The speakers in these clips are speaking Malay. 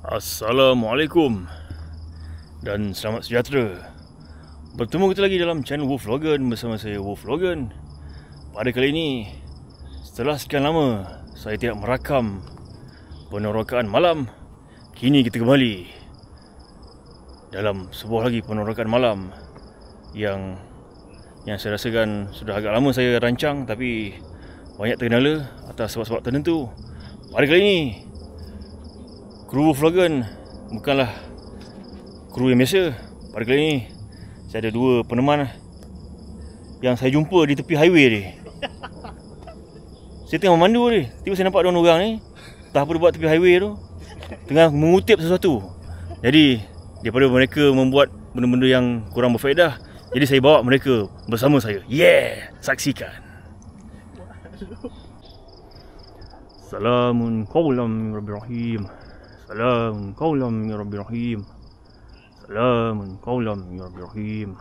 Assalamualaikum dan selamat sejahtera. Bertemu kita lagi dalam channel Wolf Logan bersama saya Wolf Logan. Pada kali ini, setelah sekian lama saya tidak merakam penerokaan malam, kini kita kembali dalam sebuah lagi penerokaan malam yang saya rasakan sudah agak lama saya rancang, tapi banyak terkendala atas sebab-sebab tertentu. Pada kali ini, kru Wolf Logan bukanlah kru yang biasa. Pada kali ini saya ada dua peneman yang saya jumpa di tepi highway ni. Saya tengah memandu ni, tiba saya nampak dua orang ni entah apa dia buat tepi highway tu, tengah mengutip sesuatu. Jadi daripada mereka membuat benda-benda yang kurang berfaedah, jadi saya bawa mereka bersama saya. Saksikan. Salamun qawlam min Rabbir Rahim. Salamun qawlam min Rabbir Rahim. Salamun qawlam min Rabbir Rahim.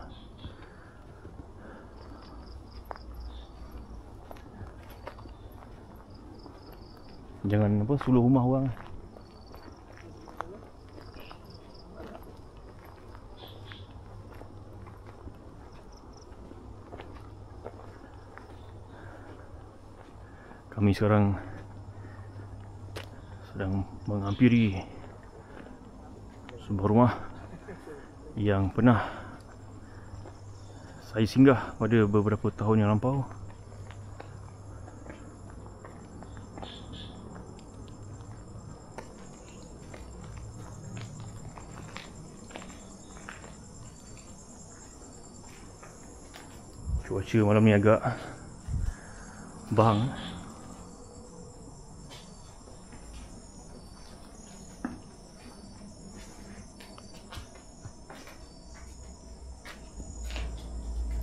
Jangan apa suluh rumah orang. Kami sekarang sedang menghampiri sebuah rumah yang pernah saya singgah pada beberapa tahun yang lampau. Cuaca malam ni agak bang.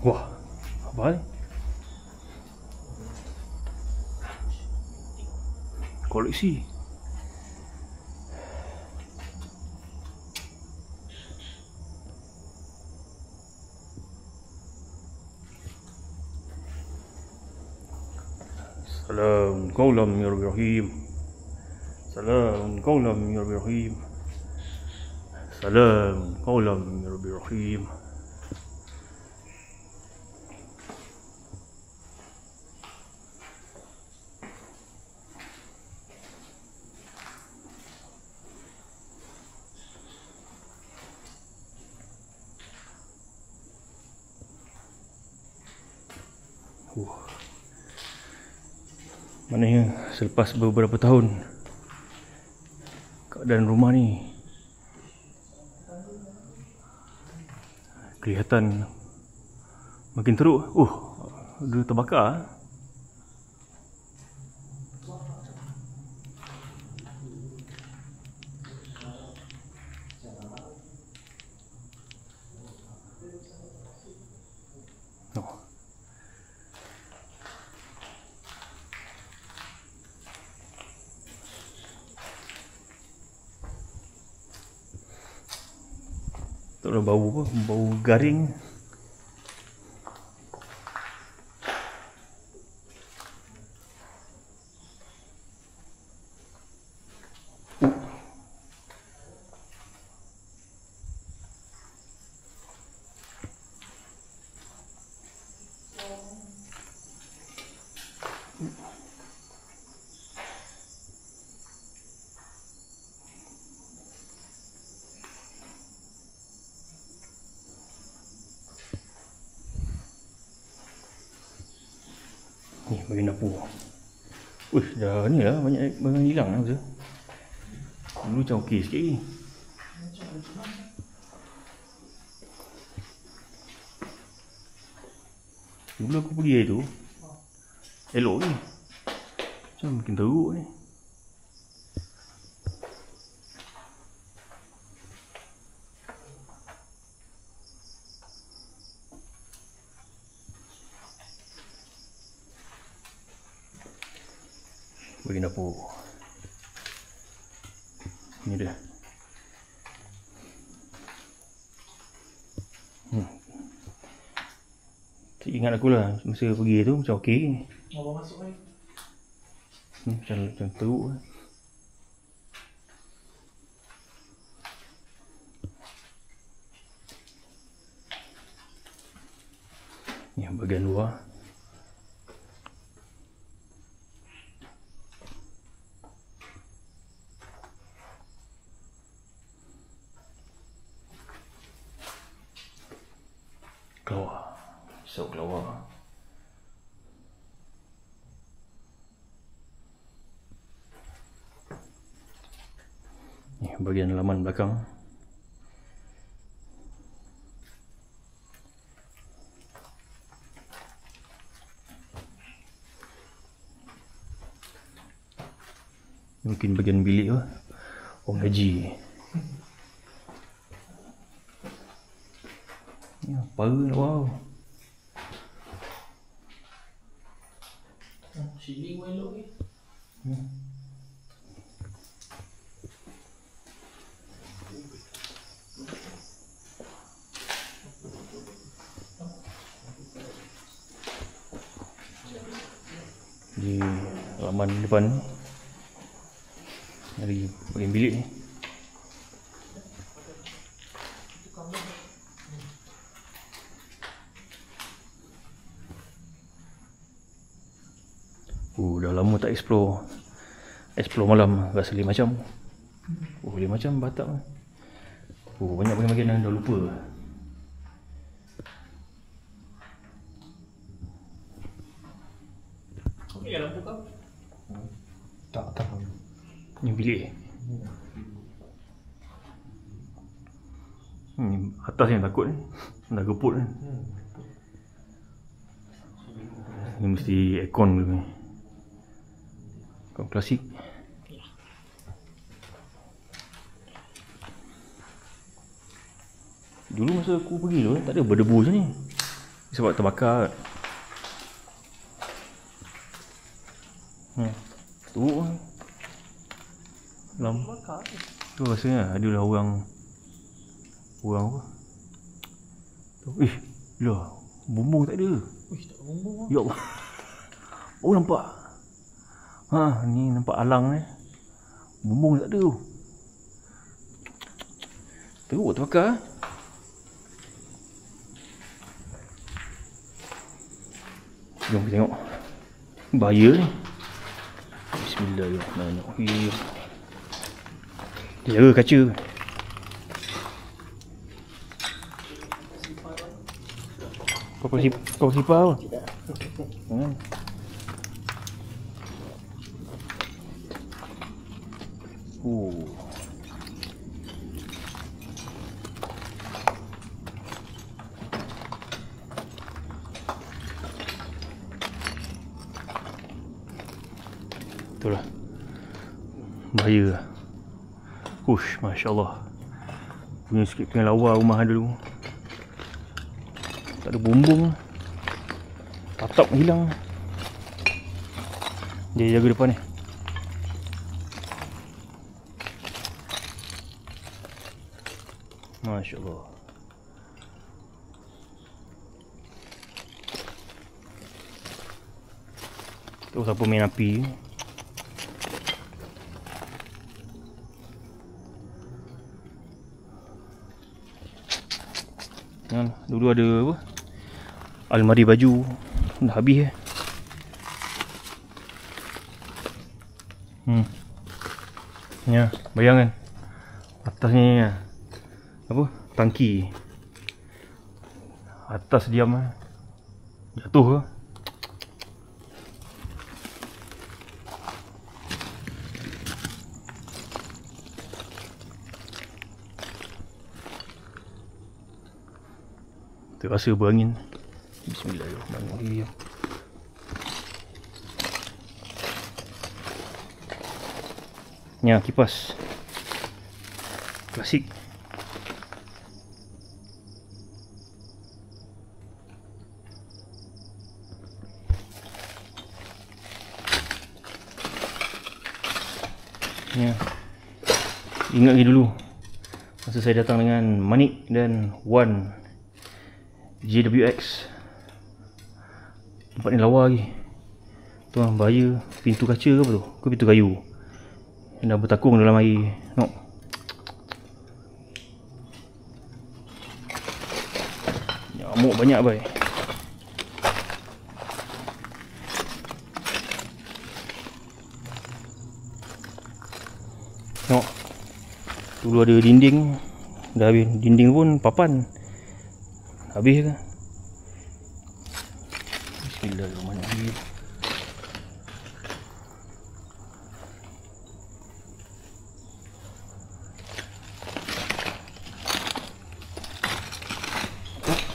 Wah, apa ni? Koleksi. Salam qawlam min Rabbir Rahim. Salam qawlam min Rabbir Rahim. Salam qawlam min Rabbir Rahim. Maknanya selepas beberapa tahun keadaan rumah ni kelihatan makin teruk. Dia terbakar. Tak ada bau apa, bau garing. Ni bagian dapur. Dah ni lah banyak barang hilang lah masa. Dulu macam okey sikit ni. Dulu aku pergi hari tu elok ni. Macam makin teruk ni. Bagian dapur. Ni dia. Ingat aku lah masa pergi tu macam okey. Mau masuk ni. Macam teruk lah. bahagian luar. Keluar. So keluar. Ni bahagian halaman belakang. Mungkin bahagian bilik tu orang gaji. Ya, paru nak wow. Ceiling pun elok ni. Di halaman depan dari bahagian bilik ni. Dah lama tak explore malam. Rasa lain macam. Lain macam Batak ni. Banyak bahagian-bahagian yang dah lupa. Ni lampu kau? Tak. Ni bilik. Atas yang takut ni. Dah geput ni. Ni mesti aircon dulu ni. Aircon klasik. Dulu masa aku pergi tu tak ada berdebu macam ni. Sebab terbakar. Tu lam. Tu rasanya ada lah orang apa? Lah, bumbung tak ada. Tak bumbung. Ya Allah. Oh nampak. Ni nampak alang ni. Bumbung tak ada tu. Teruk terbakar. Jom kita tengok. Bahaya ni. Bismillahirrahmanirrahim. Jaga kaca. Kau sipar apa? Itulah. Bahaya. Masya Allah. Punya sikit punya lawa rumah dulu. Tak ada bumbung. Atap hilang. Dia jaga depan ni. Masya Allah. Tu siapa main api. Dulu ada apa? Almari baju. Dah habis Ya, bayangkan. Atasnya apa? Tangki. Atas diam jatuh ke? Terasa berangin. Bismillahirrahmanirrahim. Ya, kipas klasik. Ya. Ingat lagi dulu masa saya datang dengan Manik dan Wan JWX. Tempat ni lawa lagi. Tu bahaya. Pintu kaca ke apa tu? Ke pintu kayu yang dah bertakung dalam air. Tengok. Nyamuk banyak baik. Tengok. Dulu ada dinding. Dah habis. Dinding pun papan. Habis ke? Bismillahirrahmanirrahim.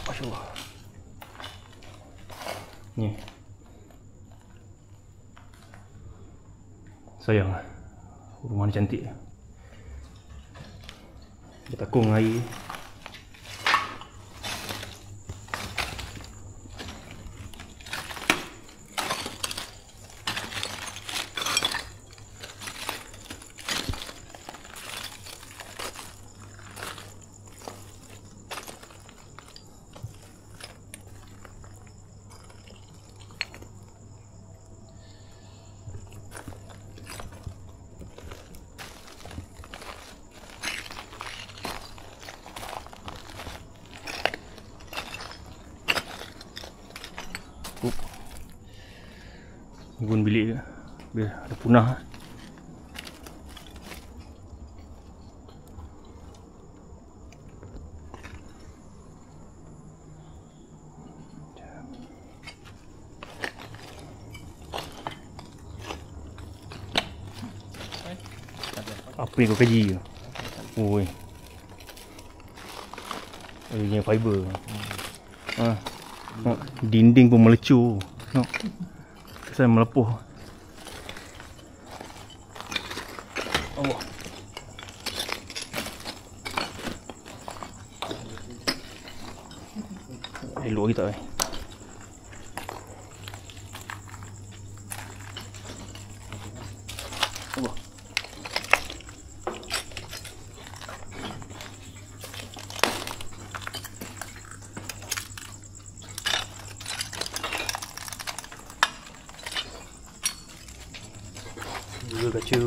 Masya Allah. Ni. Sayang. Rumah ni cantik. Dia takung air. Gun bilik ke biar ada punah. Apa yang kau kaji ke? Oi. Ini fiber. Dinding pun melecur. Tengok. Saya melepuh. Allah. Elok kita Allah. Juga kaca.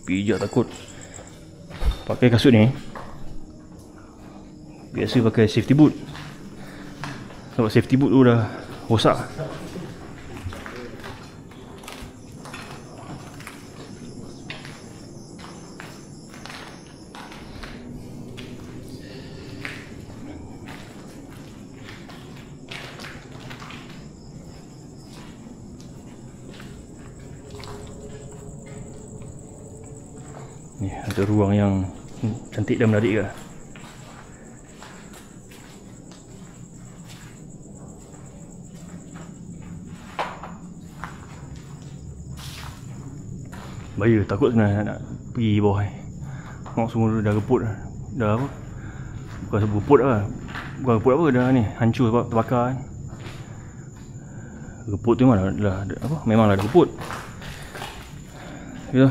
Pijak takut. Pakai kasut ni biasa pakai safety boot. Sebab safety boot tu dah rosak. Ni ada ruang yang cantik dan menarik ke. Bahaya, takut nak pergi bawah ni. Tengok semua dah reput. Dah apa? Bukan sebab reput lah. Bukan reput apa, dah ni hancur sebab terbakar kan. Reput tu memang dah apa? Memanglah ada reput. Ya.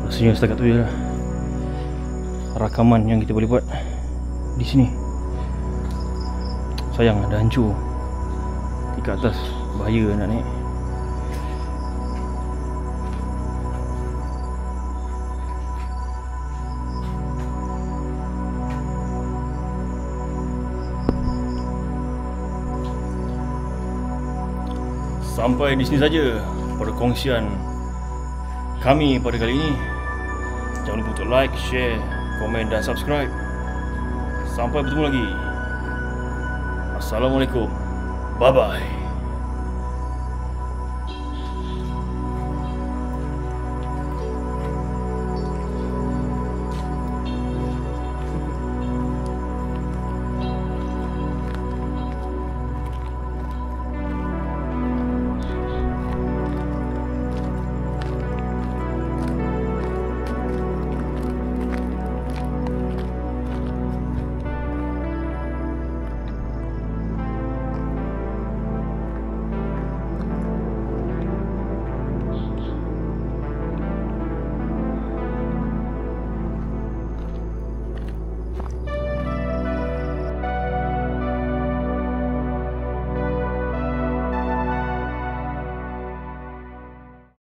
Rasanya setakat tu je lah rakaman yang kita boleh buat di sini. Sayang dah hancur. Tingkat atas bahaya nak naik. Sampai di sini saja perkongsian kami pada kali ini. Jangan lupa untuk like, share, komen dan subscribe. Sampai bertemu lagi. Assalamualaikum. Bye bye.